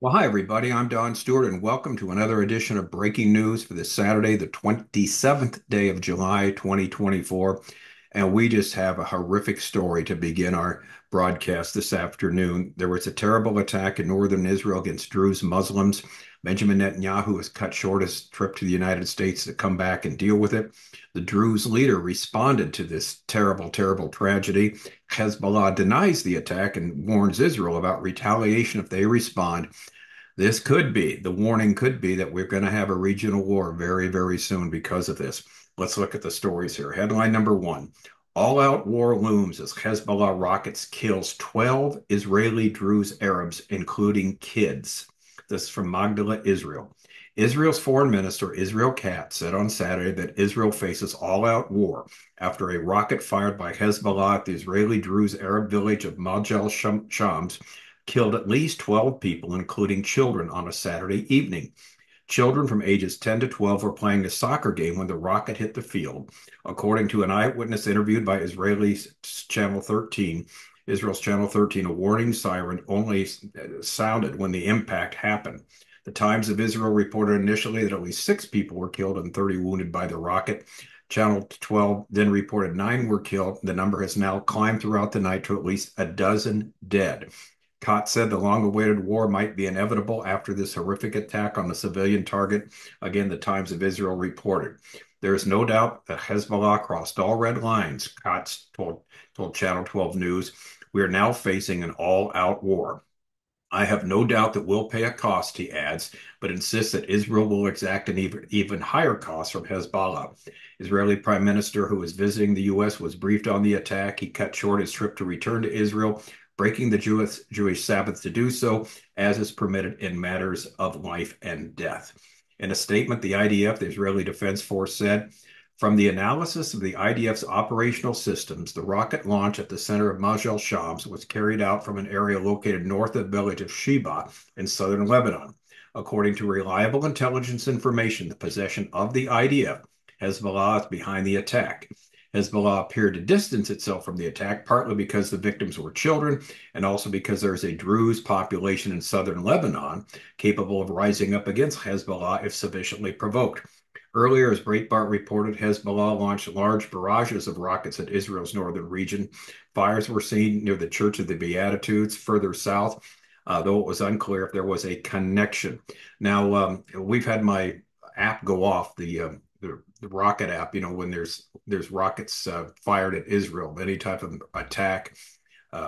Well, hi, everybody. I'm Don Stewart, and welcome to another edition of Breaking News for this Saturday, the 27th day of July, 2024. And we just have a horrific story to begin our broadcast this afternoon. There was a terrible attack in northern Israel against Druze Muslims. Benjamin Netanyahu has cut short his trip to the United States to come back and deal with it. The Druze leader responded to this terrible, terrible tragedy. Hezbollah denies the attack and warns Israel about retaliation if they respond. This could be, the warning could be that we're going to have a regional war very, very soon because of this. Let's look at the stories here. Headline number one, all-out war looms as Hezbollah rockets kills 12 Israeli Druze Arabs, including kids. This is from Majdal, Israel. Israel's foreign minister, Israel Katz, said on Saturday that Israel faces all-out war after a rocket fired by Hezbollah at the Israeli Druze Arab village of Majdal Shams killed at least 12 people, including children, on a Saturday evening. Children from ages 10 to 12 were playing a soccer game when the rocket hit the field. According to an eyewitness interviewed by Channel 13, Israel's Channel 13, a warning siren only sounded when the impact happened. The Times of Israel reported initially that at least 6 people were killed and 30 wounded by the rocket. Channel 12 then reported 9 were killed. The number has now climbed throughout the night to at least a dozen dead. Katz said the long-awaited war might be inevitable after this horrific attack on a civilian target. Again, the Times of Israel reported. There is no doubt that Hezbollah crossed all red lines, Katz told Channel 12 News. We are now facing an all-out war. I have no doubt that we'll pay a cost, he adds, but insists that Israel will exact an even higher cost from Hezbollah. Israeli Prime Minister, who was visiting the U.S., was briefed on the attack. He cut short his trip to return to Israel, breaking the Jewish Sabbath to do so, as is permitted in matters of life and death. In a statement, the IDF, the Israeli Defense Force, said, from the analysis of the IDF's operational systems, the rocket launch at the center of Majdal Shams was carried out from an area located north of the village of Sheba in southern Lebanon. According to reliable intelligence information, the possession of the IDF, Hezbollah is behind the attack. Hezbollah appeared to distance itself from the attack, partly because the victims were children, and also because there is a Druze population in southern Lebanon capable of rising up against Hezbollah if sufficiently provoked. Earlier, as Breitbart reported, Hezbollah launched large barrages of rockets at Israel's northern region. Fires were seen near the Church of the Beatitudes further south, though it was unclear if there was a connection. Now, we've had my app go off, the rocket app, when there's rockets fired at Israel, any type of attack,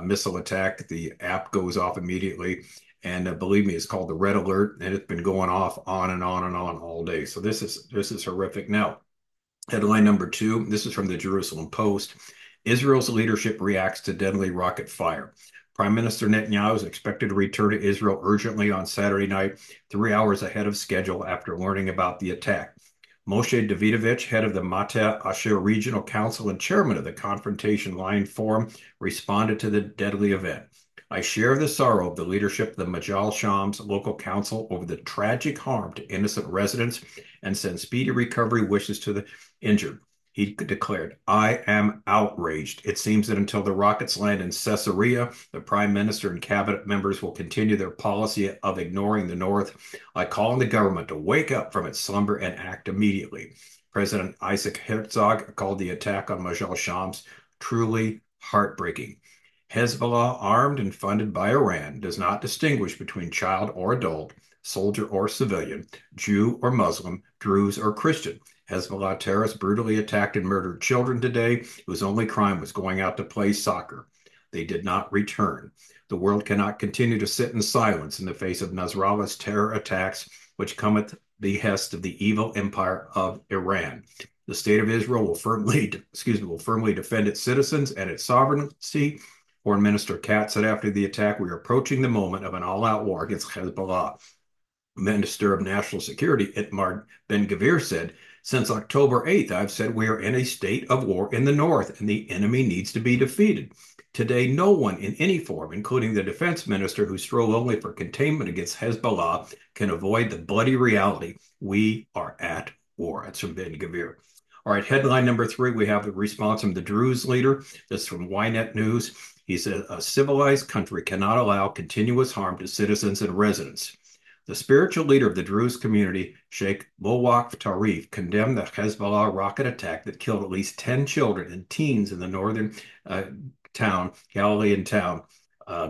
missile attack, the app goes off immediately. And believe me, it's called the red alert, and it's been going off on and on and on all day. So this is horrific. Now, headline number two, this is from the Jerusalem Post. Israel's leadership reacts to deadly rocket fire. Prime Minister Netanyahu is expected to return to Israel urgently on Saturday night, 3 hours ahead of schedule after learning about the attack. Moshe Davidovich, head of the Mata Asher Regional Council and chairman of the Confrontation Line Forum, responded to the deadly event. I share the sorrow of the leadership of the Majdal Shams local council over the tragic harm to innocent residents and send speedy recovery wishes to the injured. He declared, I am outraged. It seems that until the rockets land in Caesarea, the prime minister and cabinet members will continue their policy of ignoring the North. I call on the government to wake up from its slumber and act immediately. President Isaac Herzog called the attack on Majdal Shams truly heartbreaking. Hezbollah, armed and funded by Iran, does not distinguish between child or adult, soldier or civilian, Jew or Muslim, Druze or Christian. Hezbollah terrorists brutally attacked and murdered children today whose only crime was going out to play soccer. They did not return. The world cannot continue to sit in silence in the face of Nasrallah's terror attacks, which come at the behest of the evil empire of Iran. The state of Israel will firmly defend its citizens and its sovereignty. Foreign Minister Katz said after the attack, we are approaching the moment of an all-out war against Hezbollah. Minister of National Security, Itamar Ben-Gvir, said, since October 8th, I've said we are in a state of war in the north and the enemy needs to be defeated. Today, no one in any form, including the defense minister who strove only for containment against Hezbollah, can avoid the bloody reality. We are at war. That's from Ben-Gvir. All right, headline number three, we have a response from the Druze leader. This is from Ynet News. He said, a civilized country cannot allow continuous harm to citizens and residents. The spiritual leader of the Druze community, Sheikh Mulwaq Tarif, condemned the Hezbollah rocket attack that killed at least 10 children and teens in the northern uh, Galilean town,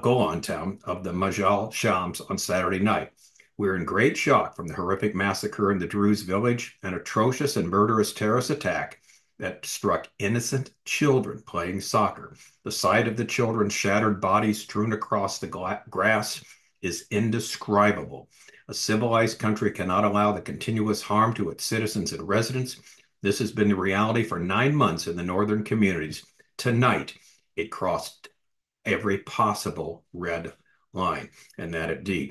Golan town of the Majdal Shams on Saturday night. We're in great shock from the horrific massacre in the Druze village, an atrocious and murderous terrorist attack that struck innocent children playing soccer. The sight of the children's shattered bodies strewn across the grass is indescribable. A civilized country cannot allow the continuous harm to its citizens and residents. This has been the reality for 9 months in the northern communities. Tonight, it crossed every possible red line, and that indeed.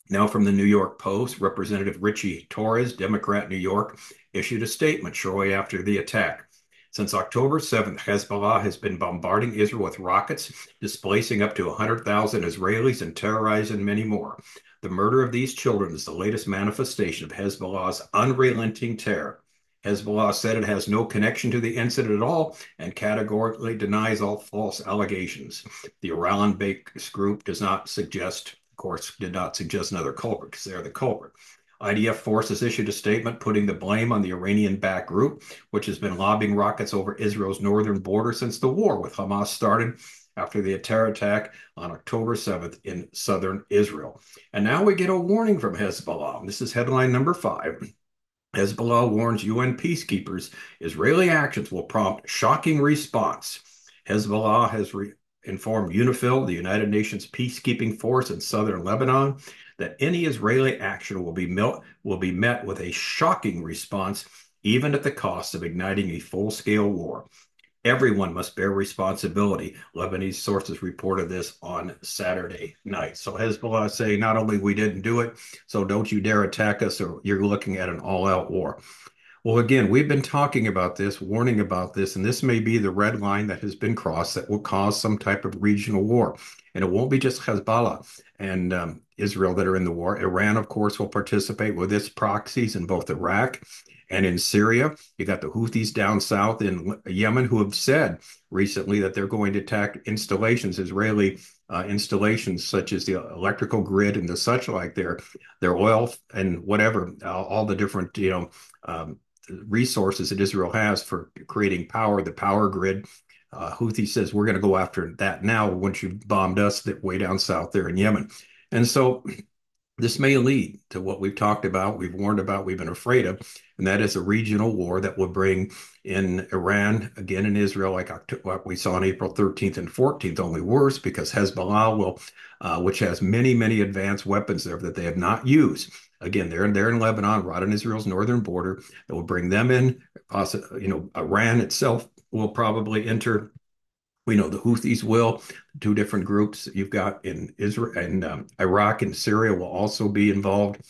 Now, from the New York Post, Representative Richie Torres, Democrat, New York, issued a statement shortly after the attack. Since October 7th, Hezbollah has been bombarding Israel with rockets, displacing up to 100,000 Israelis and terrorizing many more. The murder of these children is the latest manifestation of Hezbollah's unrelenting terror. Hezbollah said it has no connection to the incident at all and categorically denies all false allegations. The Iran-based group does not suggest, of course, did not suggest another culprit because they're the culprit. IDF forces issued a statement putting the blame on the Iranian-backed group, which has been lobbing rockets over Israel's northern border since the war with Hamas started after the terror attack on October 7th in southern Israel. And now we get a warning from Hezbollah. This is headline number 5. Hezbollah warns UN peacekeepers Israeli actions will prompt shocking response. Hezbollah has informed UNIFIL, the United Nations peacekeeping force in southern Lebanon, that any Israeli action will be met with a shocking response, even at the cost of igniting a full-scale war. Everyone must bear responsibility. Lebanese sources reported this on Saturday night. So Hezbollah say not only we didn't do it, so don't you dare attack us or you're looking at an all-out war. Well, again, we've been talking about this, warning about this, and this may be the red line that has been crossed that will cause some type of regional war. And it won't be just Hezbollah and Israel that are in the war. Iran, of course, will participate with its proxies in both Iraq and in Syria. You got the Houthis down south in Yemen who have said recently that they're going to attack installations, Israeli installations such as the electrical grid and the such like their oil and whatever, all the different, resources that Israel has for creating power, the power grid. Houthi says we're going to go after that now once you've bombed us that way down south there in Yemen. And so this may lead to what we've talked about, we've warned about, we've been afraid of, and that is a regional war that will bring in Iran, again in Israel, like what we saw on April 13th and 14th, only worse because Hezbollah will, which has many, many advanced weapons there that they have not used. Again, they're in Lebanon, right on Israel's northern border. That will bring them in. Iran itself will probably enter. We know the Houthis will. Two different groups you've got in Israel and Iraq and Syria will also be involved.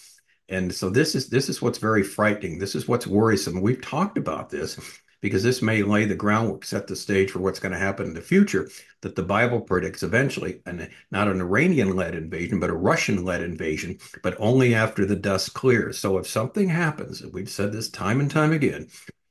And so this is what's very frightening. This is what's worrisome. We've talked about this because this may lay the groundwork, set the stage for what's going to happen in the future that the Bible predicts eventually, and not an Iranian-led invasion, but a Russian-led invasion, but only after the dust clears. So if something happens, and we've said this time and time again,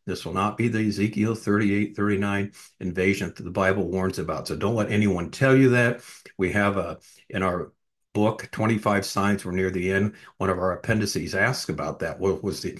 this will not be the Ezekiel 38, 39 invasion that the Bible warns about. So don't let anyone tell you that. We have in our book, 25 Signs, we're near the end. One of our appendices asks about that. What was the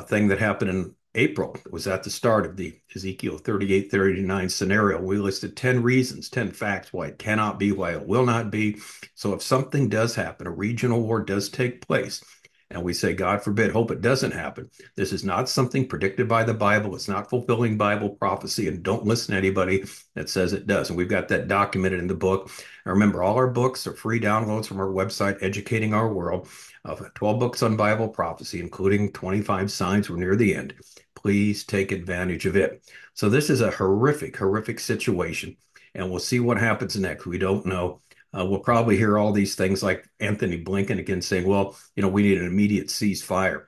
thing that happened in April? It was at the start of the Ezekiel 38, 39 scenario. We listed 10 reasons, 10 facts why it cannot be, why it will not be. So if something does happen, a regional war does take place, and we say, God forbid, hope it doesn't happen. This is not something predicted by the Bible. It's not fulfilling Bible prophecy, and don't listen to anybody that says it does. And we've got that documented in the book. And remember, all our books are free downloads from our website, Educating Our World, of 12 books on Bible prophecy, including 25 Signs. We're near the end. Please take advantage of it. So this is a horrific, horrific situation, and we'll see what happens next. We don't know. We'll probably hear all these things like Anthony Blinken again saying, well, we need an immediate ceasefire.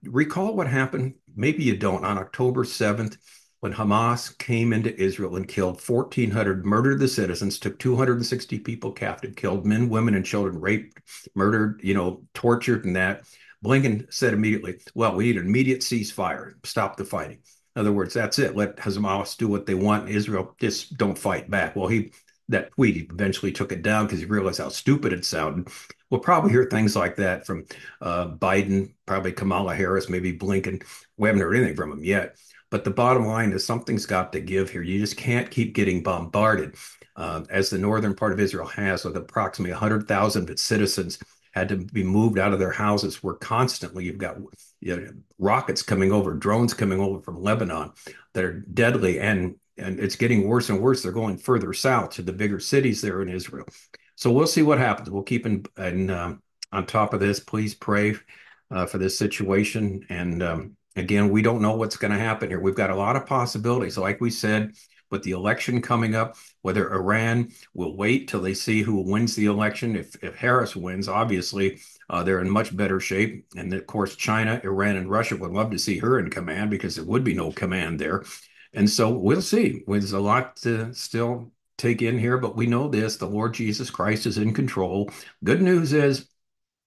Recall what happened, maybe you don't, on October 7th, when Hamas came into Israel and killed 1,400, murdered the citizens, took 260 people captive, killed men, women, and children, raped, murdered, tortured and that. Blinken said immediately, well, we need an immediate ceasefire, stop the fighting. In other words, that's it. Let Hamas do what they want. Israel, just don't fight back. Well, he that tweet. He eventually took it down because he realized how stupid it sounded. We'll probably hear things like that from Biden, probably Kamala Harris, maybe Blinken. We haven't heard anything from him yet. But the bottom line is something's got to give here. You just can't keep getting bombarded, as the northern part of Israel has, with approximately 100,000 of its citizens had to be moved out of their houses. Where constantly you've got, rockets coming over, drones coming over from Lebanon that are deadly, and it's getting worse and worse. They're going further south to the bigger cities there in Israel. So we'll see what happens. We'll keep on top of this. Please pray for this situation. And again, we don't know what's going to happen here. We've got a lot of possibilities. Like we said, with the election coming up, whether Iran will wait till they see who wins the election. If Harris wins, obviously they're in much better shape. And of course, China, Iran, and Russia would love to see her in command because there would be no command there. And so we'll see. There's a lot to still take in here, but we know this: the Lord Jesus Christ is in control. Good news is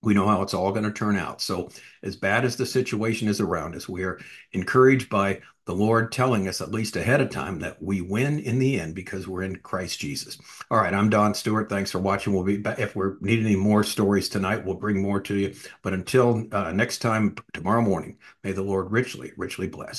we know how it's all going to turn out. So, as bad as the situation is around us, we are encouraged by the Lord telling us, at least ahead of time, that we win in the end because we're in Christ Jesus. All right, I'm Don Stewart. Thanks for watching. We'll be back. If we need any more stories tonight, we'll bring more to you. But until next time, tomorrow morning, may the Lord richly, richly bless.